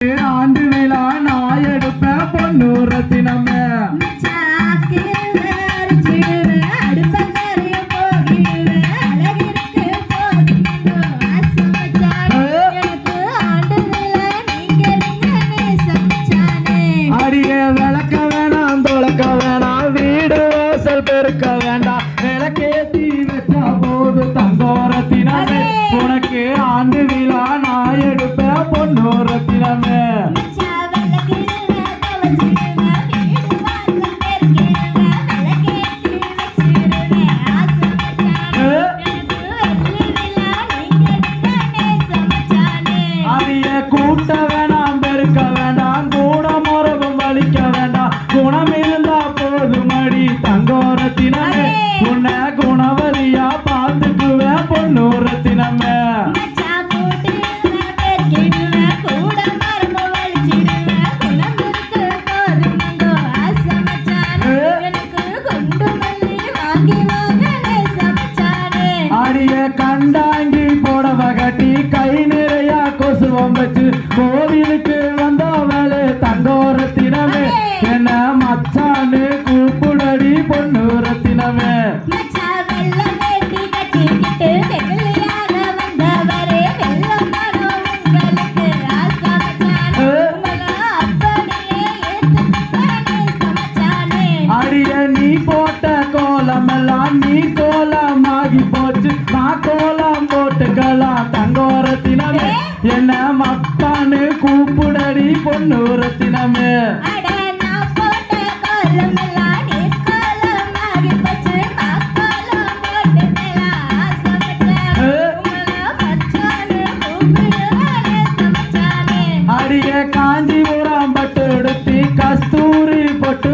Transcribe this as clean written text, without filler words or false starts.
ஆண்டு விழா நான் எடுப்ப பொண்ணு ரத்தினமே பெருக்க வேண்டாம் விளக்கேத்தி வச்சா போது தங்கோரத்தினமே உனக்கு ஆண்டு விழா நான் எடுப்ப பொன்னோரத்தினமே அரிய கூட்ட வேணாம் பெருக்க வேண்டாம் கூட முறவும் வலிக்க வேண்டாம் குணம் இருந்தா போதும் அடி தங்கோரத்தினமே உன்னை குணவதியா பார்த்துக்குவேன் பொன்னூரத்தினமே அடிய கண்டாங்கி போடவ கட்டி கை நிறைய கொசுவம் வச்சு கோவிலுக்கு வந்தவளே தங்கோரத்தினமே என்ன மச்சான்னு கூப்பிடடி பொன்னூரத்தினமே அடிய நீ போட்ட கோலம் எல்லாம் நீ கோலமாகி போச்சு நான் கோலம் போட்டுக்கலாம் தங்கோரத்தினமே என்ன மக்கான்னு கூப்பிடடி பொன்னூரத்தினமே அடிய காஞ்சிபுரம் பட்டு எடுத்தி கஸ்தூரி பொட்டு